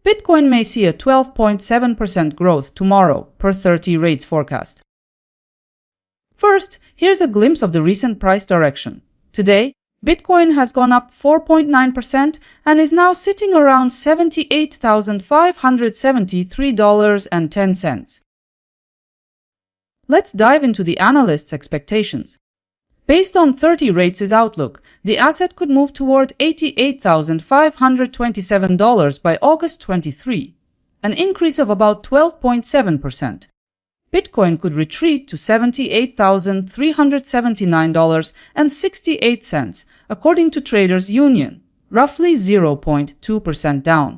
Bitcoin may see a 12.7% growth tomorrow per 30 rates forecast. First, here's a glimpse of the recent price direction. Today, Bitcoin has gone up 4.9% and is now sitting around $78,573.10. Let's dive into the analysts' expectations. Based on 30 rates' outlook, the asset could move toward $88,527 by August 23, an increase of about 12.7%. Bitcoin could retreat to $78,379.68, according to Traders Union, roughly 0.2% down.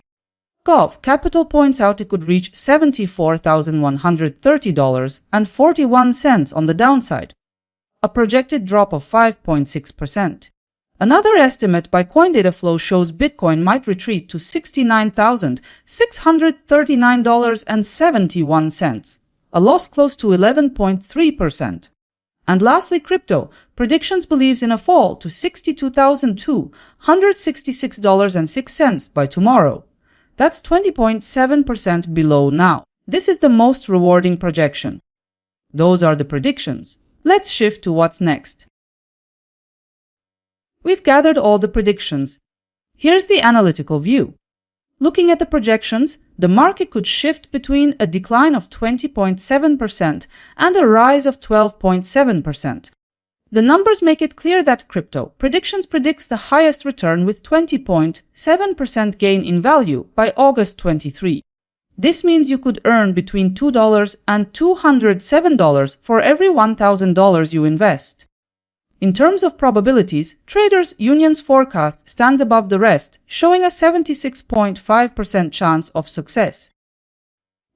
Gov Capital points out it could reach $74,130.41 on the downside, a projected drop of 5.6%. Another estimate by CoinDataFlow shows Bitcoin might retreat to $69,639.71, a loss close to 11.3%. And lastly, crypto predictions believes in a fall to $62,266.06 by tomorrow. That's 20.7% below now. This is the most rewarding projection. Those are the predictions. Let's shift to what's next. We've gathered all the predictions. Here's the analytical view. Looking at the projections, the market could shift between a decline of 20.7% and a rise of 12.7%. The numbers make it clear that crypto predictions predicts the highest return with 20.7% gain in value by August 23. This means you could earn between $2 and $207 for every $1,000 you invest. In terms of probabilities, Traders Union's forecast stands above the rest, showing a 76.5% chance of success.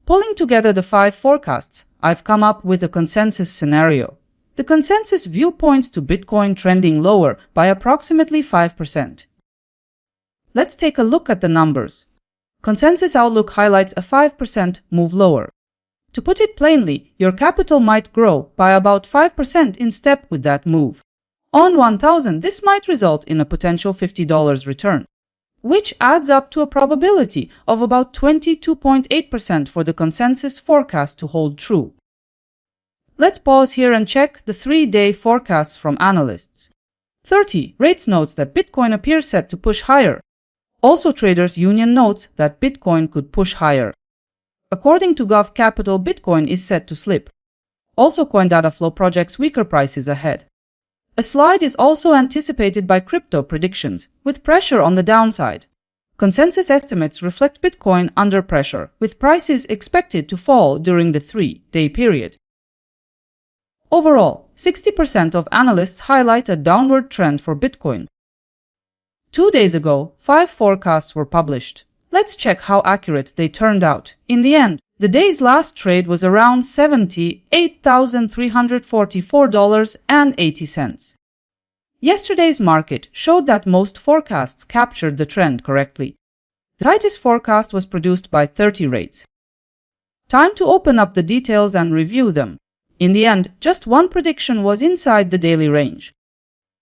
Pulling together the 5 forecasts, I've come up with a consensus scenario. The consensus view points to Bitcoin trending lower by approximately 5%. Let's take a look at the numbers. Consensus outlook highlights a 5% move lower. To put it plainly, your capital might grow by about 5% in step with that move. On 1,000, this might result in a potential $50 return, which adds up to a probability of about 22.8% for the consensus forecast to hold true. Let's pause here and check the 3-day forecasts from analysts. 30 rates notes that Bitcoin appears set to push higher. Also, Traders Union notes that Bitcoin could push higher. According to Gov Capital, Bitcoin is set to slip. Also, CoinDataFlow projects weaker prices ahead. A slide is also anticipated by crypto predictions, with pressure on the downside. Consensus estimates reflect Bitcoin under pressure, with prices expected to fall during the 3-day period. Overall, 60% of analysts highlight a downward trend for Bitcoin. 2 days ago, 5 forecasts were published. Let's check how accurate they turned out. In the end, the day's last trade was around $78,344.80. Yesterday's market showed that most forecasts captured the trend correctly. The tightest forecast was produced by 30 rates. Time to open up the details and review them. In the end, just one prediction was inside the daily range.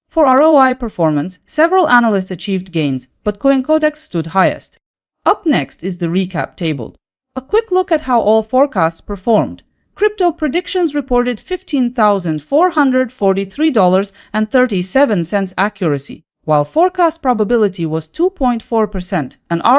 For ROI performance, several analysts achieved gains, but CoinCodex stood highest. Up next is the recap table. A quick look at how all forecasts performed. Crypto predictions reported $15,443.37 accuracy, while forecast probability was 2.4% and ROI